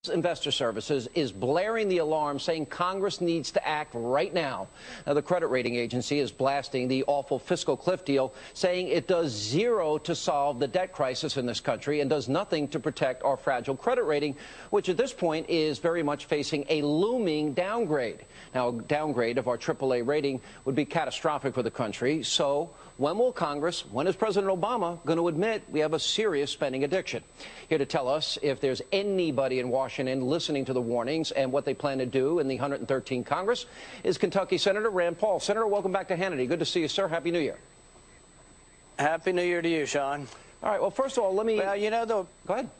Investor Services is blaring the alarm, saying Congress needs to act right now. Now, the credit rating agency is blasting the awful fiscal cliff deal, saying it does zero to solve the debt crisis in this country and does nothing to protect our fragile credit rating, which at this point is very much facing a looming downgrade. Now, a downgrade of our AAA rating would be catastrophic for the country. So when will Congress, when is President Obama going to admit we have a serious spending addiction? Here to tell us if there's anybody in Washington listening to the warnings and what they plan to do in the 113th Congress is Kentucky Senator Rand Paul. Senator, welcome back to Hannity. Good to see you, sir. Happy New Year. Happy New Year to you, Sean. All right. Well, first of all, let me... Well, you know, Go ahead.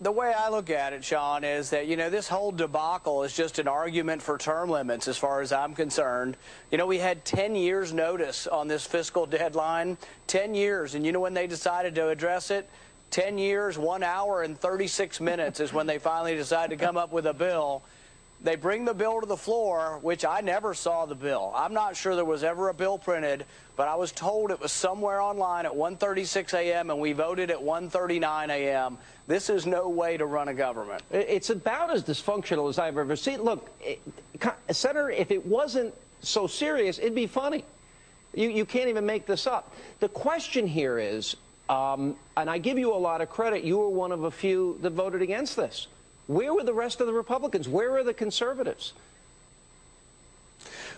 The way I look at it, Sean, is that, you know, this whole debacle is just an argument for term limits as far as I'm concerned. You know, we had 10 years notice on this fiscal deadline, 10 years. And you know when they decided to address it? 10 years, 1 hour, and 36 minutes is when they finally decided to come up with a bill. They bring the bill to the floor, which I never saw the bill. I'm not sure there was ever a bill printed, but I was told it was somewhere online at 1:36 a.m., and we voted at 1:39 a.m. This is no way to run a government. It's about as dysfunctional as I've ever seen. Look, Senator, if it wasn't so serious, it'd be funny. You can't even make this up. The question here is, and I give you a lot of credit, you were one of a few that voted against this. Where were the rest of the Republicans? Where are the conservatives?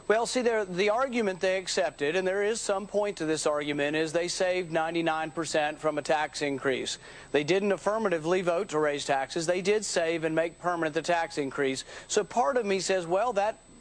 Well, see, the argument they accepted, and there is some point to this argument, is they saved 99% from a tax increase. They didn't affirmatively vote to raise taxes. They did save and make permanent the tax increase. So part of me says, well,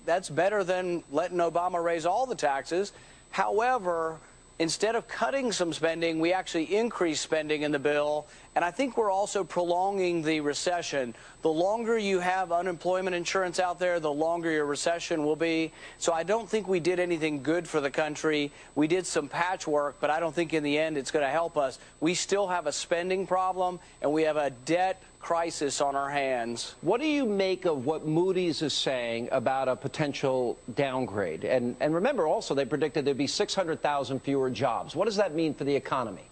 that's better than letting Obama raise all the taxes. However, instead of cutting some spending, we actually increased spending in the bill. And I think we're also prolonging the recession. The longer you have unemployment insurance out there, the longer your recession will be. So I don't think we did anything good for the country. We did some patchwork, but I don't think in the end it's going to help us. We still have a spending problem, and we have a debt crisis on our hands. What do you make of what Moody's is saying about a potential downgrade? And remember also they predicted there'd be 600,000 fewer jobs. What does that mean for the economy?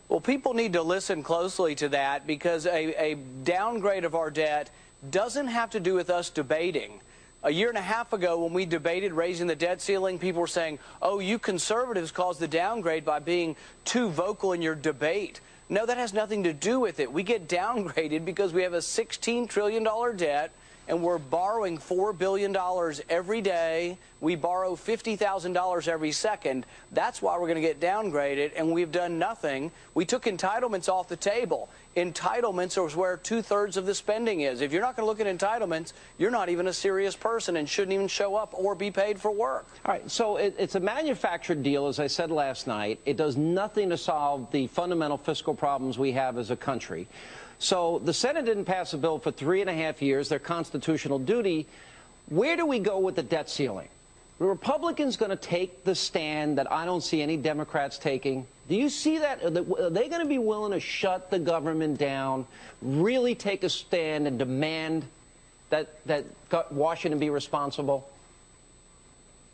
Well, people need to listen closely to that because a downgrade of our debt doesn't have to do with us debating. A year and a half ago when we debated raising the debt ceiling, people were saying, oh, you conservatives caused the downgrade by being too vocal in your debate. No, that has nothing to do with it. We get downgraded because we have a $16 trillion debt, and we're borrowing $4 billion every day. We borrow $50,000 every second. That's why we're going to get downgraded, and we've done nothing. We took entitlements off the table. Entitlements are where 2/3 of the spending is. If you're not going to look at entitlements, you're not even a serious person and shouldn't even show up or be paid for work. All right, so it's a manufactured deal, as I said last night. It does nothing to solve the fundamental fiscal problems we have as a country. So the Senate didn't pass a bill for 3.5 years, their constitutional duty. Where do we go with the debt ceiling? The Republicans going to take the stand that I don't see any Democrats taking? Do you see that? Are they going to be willing to shut the government down, really take a stand and demand that Washington be responsible?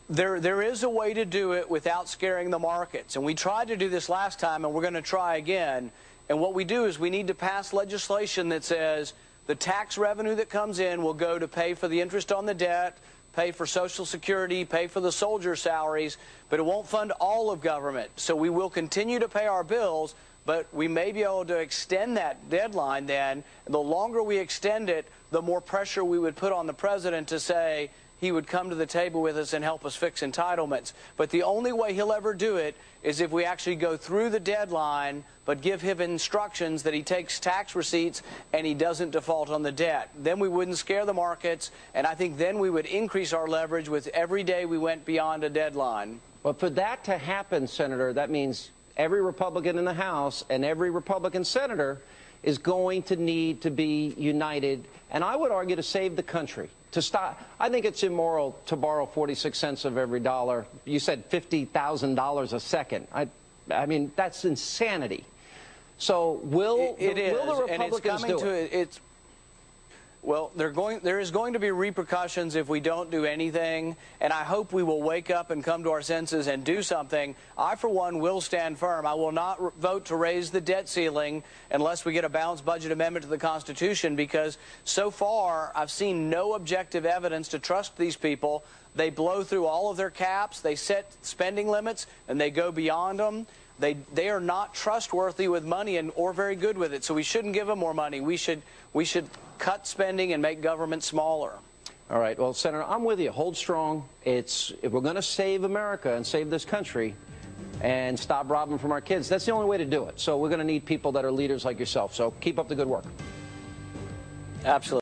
There is a way to do it without scaring the markets. And we tried to do this last time, and we're going to try again. And what we do is we need to pass legislation that says the tax revenue that comes in will go to pay for the interest on the debt, pay for Social Security, pay for the soldier salaries, but it won't fund all of government. So we will continue to pay our bills, but we may be able to extend that deadline then. And the longer we extend it, the more pressure we would put on the president to say he would come to the table with us and help us fix entitlements. But the only way he'll ever do it is if we actually go through the deadline, but give him instructions that he takes tax receipts and he doesn't default on the debt. Then we wouldn't scare the markets, and I think then we would increase our leverage with every day we went beyond a deadline. But for that to happen, Senator, that means every Republican in the House and every Republican senator is going to need to be united, and I would argue to save the country. To stop, I think it's immoral to borrow 46 cents of every dollar. You said $50,000 a second. I mean, that's insanity. So will the Republicans do it? Well, there is going to be repercussions if we don't do anything, and I hope we will wake up and come to our senses and do something. I, for one, will stand firm. I will not vote to raise the debt ceiling unless we get a balanced budget amendment to the Constitution, because so far I've seen no objective evidence to trust these people. They blow through all of their caps, they set spending limits, and they go beyond them. They are not trustworthy with money or very good with it, so we shouldn't give them more money. We should cut spending and make government smaller. All right. Well, Senator, I'm with you. Hold strong. If we're going to save America and save this country and stop robbing from our kids, that's the only way to do it. So we're going to need people that are leaders like yourself. So keep up the good work. Absolutely.